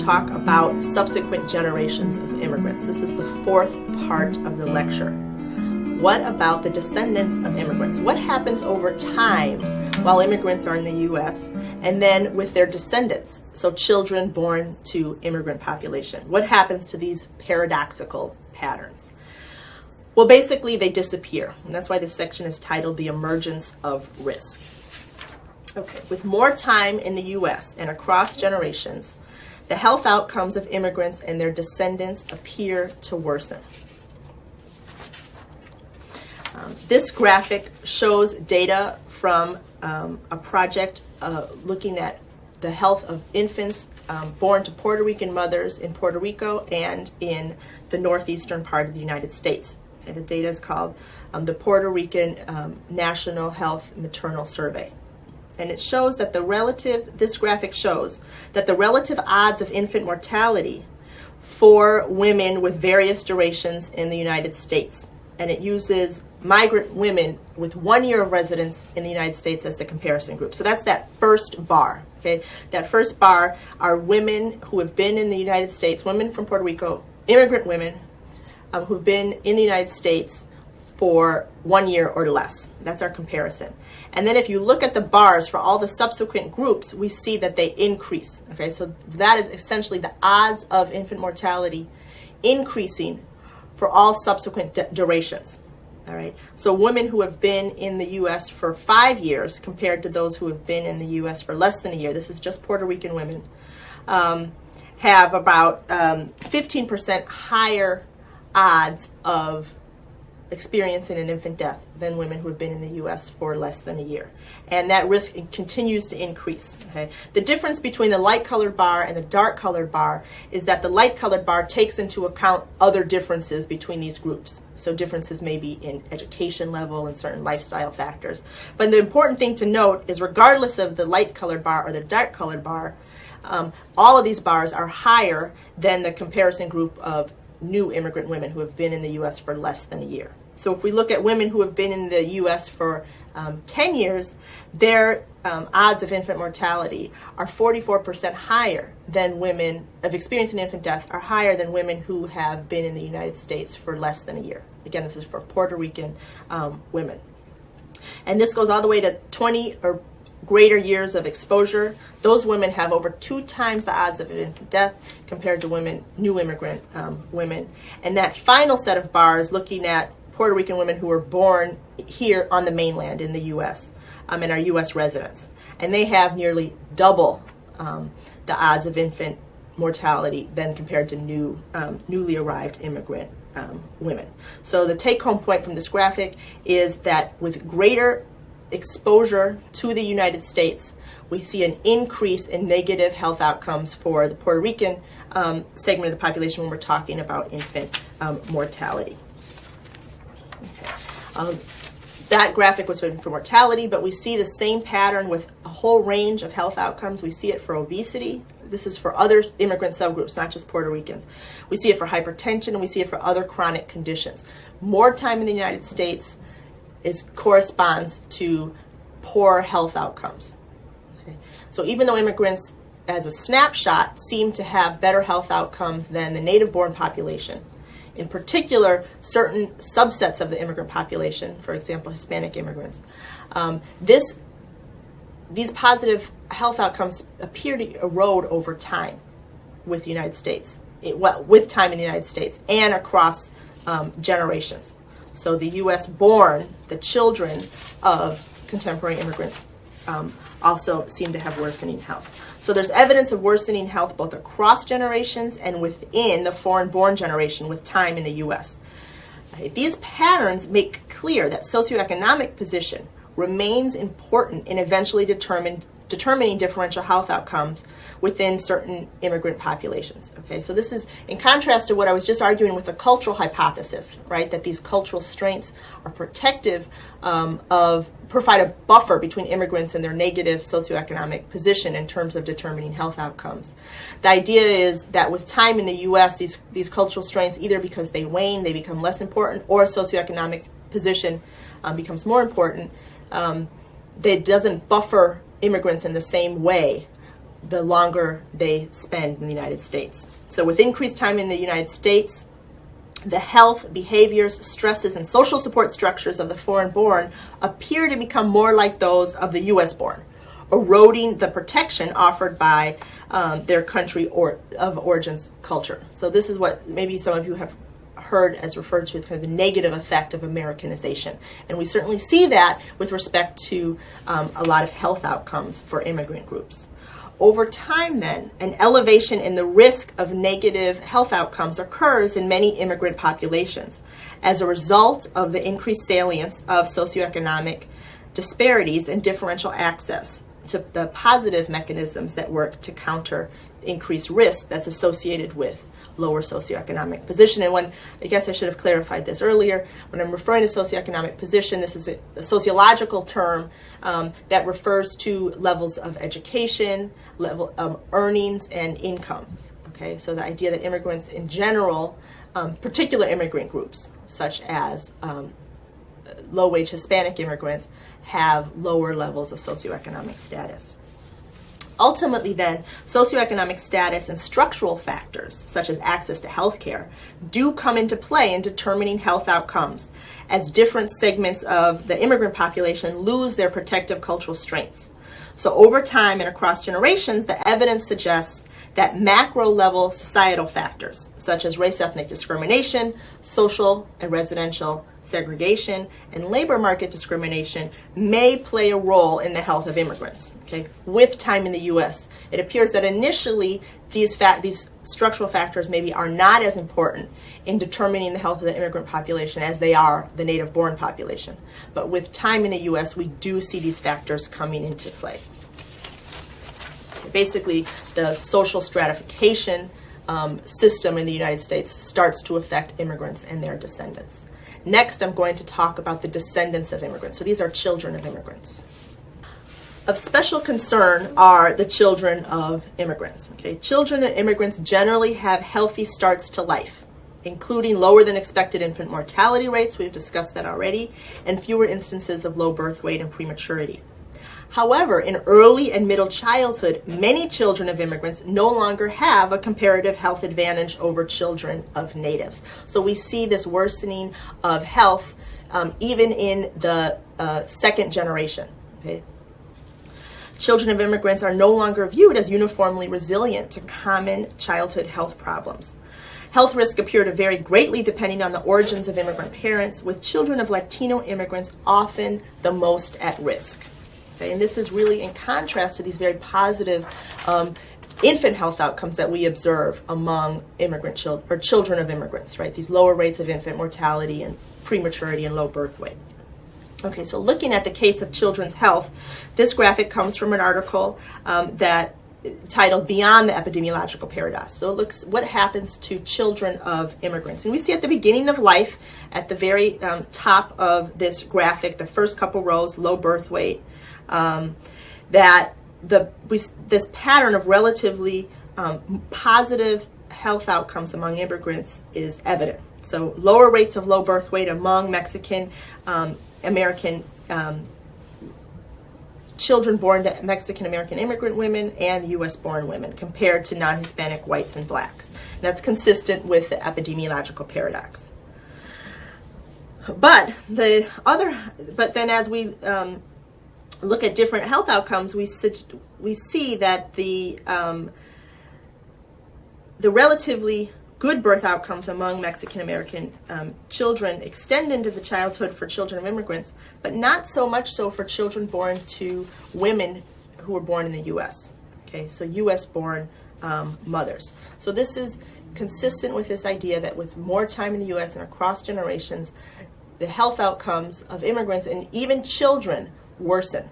talk about subsequent generations of immigrants. This is the fourth part of the lecture. What about the descendants of immigrants? What happens over time while immigrants are in the U.S. and then with their descendants, so children born to immigrant population? What happens to these paradoxical patterns? Well, basically they disappear, and that's why this section is titled The Emergence of Risk. Okay, with more time in the U.S. and across generations, the health outcomes of immigrants and their descendants appear to worsen. This graphic shows data from a project looking at the health of infants born to Puerto Rican mothers in Puerto Rico and in the northeastern part of the United States. Okay, the data is called the Puerto Rican National Health Maternal Survey. And it shows that this graphic shows that the relative odds of infant mortality for women with various durations in the United States. And it uses migrant women with 1 year of residence in the United States as the comparison group. So that's that first bar. Okay, that first bar are women who have been in the United States, women from Puerto Rico, immigrant women who've been in the United States for 1 year or less. That's our comparison. And then if you look at the bars for all the subsequent groups, we see that they increase. Okay, so that is essentially the odds of infant mortality increasing for all subsequent durations. All right, so women who have been in the U.S. for 5 years compared to those who have been in the U.S. for less than a year, this is just Puerto Rican women, have about 15% higher odds of experiencing an infant death than women who have been in the U.S. for less than a year. And that risk continues to increase. Okay? The difference between the light-colored bar and the dark-colored bar is that the light-colored bar takes into account other differences between these groups. So differences may be in education level and certain lifestyle factors. But the important thing to note is regardless of the light-colored bar or the dark-colored bar, all of these bars are higher than the comparison group of new immigrant women who have been in the U.S. for less than a year. So if we look at women who have been in the U.S. for 10 years, their odds of infant mortality are 44% higher than women of experiencing infant death are higher than women who have been in the United States for less than a year. Again, this is for Puerto Rican women. And this goes all the way to 20 or greater years of exposure. Those women have over 2 times the odds of infant death compared to women, new immigrant women. And that final set of bars looking at Puerto Rican women who were born here on the mainland in the U.S. And are U.S. residents. And they have nearly double the odds of infant mortality than compared to newly arrived immigrant women. So the take-home point from this graphic is that with greater exposure to the United States, we see an increase in negative health outcomes for the Puerto Rican segment of the population when we're talking about infant mortality. Okay. That graphic was written for mortality, but we see the same pattern with a whole range of health outcomes. We see it for obesity. This is for other immigrant subgroups, not just Puerto Ricans. We see it for hypertension, and we see it for other chronic conditions. More time in the United States corresponds to poor health outcomes. Okay. So even though immigrants, as a snapshot, seem to have better health outcomes than the native-born population, in particular, certain subsets of the immigrant population, for example, Hispanic immigrants, these positive health outcomes appear to erode over time with the United States, with time in the United States and across generations. So the U.S. born, the children of contemporary immigrants also seem to have worsening health. So there's evidence of worsening health both across generations and within the foreign-born generation with time in the U.S. These patterns make clear that socioeconomic position remains important in eventually determining differential health outcomes within certain immigrant populations. Okay, so this is in contrast to what I was just arguing with the cultural hypothesis, right? That these cultural strengths are protective provide a buffer between immigrants and their negative socioeconomic position in terms of determining health outcomes. The idea is that with time in the U.S., these cultural strengths, either because they wane, they become less important, or socioeconomic position becomes more important, that doesn't buffer immigrants in the same way the longer they spend in the United States. So with increased time in the United States, the health, behaviors, stresses, and social support structures of the foreign-born appear to become more like those of the U.S.-born, eroding the protection offered by their country or of origin's culture. So this is what maybe some of you have heard as referred to as kind of the negative effect of Americanization. And we certainly see that with respect to a lot of health outcomes for immigrant groups. Over time then, an elevation in the risk of negative health outcomes occurs in many immigrant populations as a result of the increased salience of socioeconomic disparities and differential access to the positive mechanisms that work to counter increased risk that's associated with lower socioeconomic position. And when, I guess I should have clarified this earlier, when I'm referring to socioeconomic position, this is a sociological term that refers to levels of education, level earnings, and incomes. Okay, so the idea that immigrants in general, particular immigrant groups, such as low-wage Hispanic immigrants, have lower levels of socioeconomic status. Ultimately then, socioeconomic status and structural factors, such as access to health care, do come into play in determining health outcomes, as different segments of the immigrant population lose their protective cultural strengths. So over time and across generations, the evidence suggests that macro-level societal factors, such as race-ethnic discrimination, social and residential segregation, and labor market discrimination, may play a role in the health of immigrants. Okay? With time in the U.S., it appears that initially these structural factors maybe are not as important in determining the health of the immigrant population as they are the native-born population. But with time in the U.S., we do see these factors coming into play. Basically, the social stratification system in the United States starts to affect immigrants and their descendants. Next, I'm going to talk about the descendants of immigrants. So these are children of immigrants. Of special concern are the children of immigrants. Okay? Children of immigrants generally have healthy starts to life, including lower than expected infant mortality rates, we've discussed that already, and fewer instances of low birth weight and prematurity. However, in early and middle childhood, many children of immigrants no longer have a comparative health advantage over children of natives. So we see this worsening of health even in the second generation. Okay? Children of immigrants are no longer viewed as uniformly resilient to common childhood health problems. Health risks appear to vary greatly depending on the origins of immigrant parents, with children of Latino immigrants often the most at risk. Okay, and this is really in contrast to these very positive infant health outcomes that we observe among immigrant children or children of immigrants, right? These lower rates of infant mortality and prematurity and low birth weight. Okay, so looking at the case of children's health, this graphic comes from an article that titled Beyond the Epidemiological Paradox. So it looks what happens to children of immigrants. And we see at the beginning of life, at the very top of this graphic, the first couple rows, low birth weight, that this pattern of relatively positive health outcomes among immigrants is evident. So lower rates of low birth weight among Mexican American children born to Mexican American immigrant women and U.S. born women compared to non-Hispanic whites and blacks. And that's consistent with the epidemiological paradox. But then as we look at different health outcomes, we see that the relatively good birth outcomes among Mexican American children extend into the childhood for children of immigrants, but not so much so for children born to women who were born in the U.S. Okay, so U.S. born mothers. So this is consistent with this idea that with more time in the U.S. and across generations, the health outcomes of immigrants and even children worsen.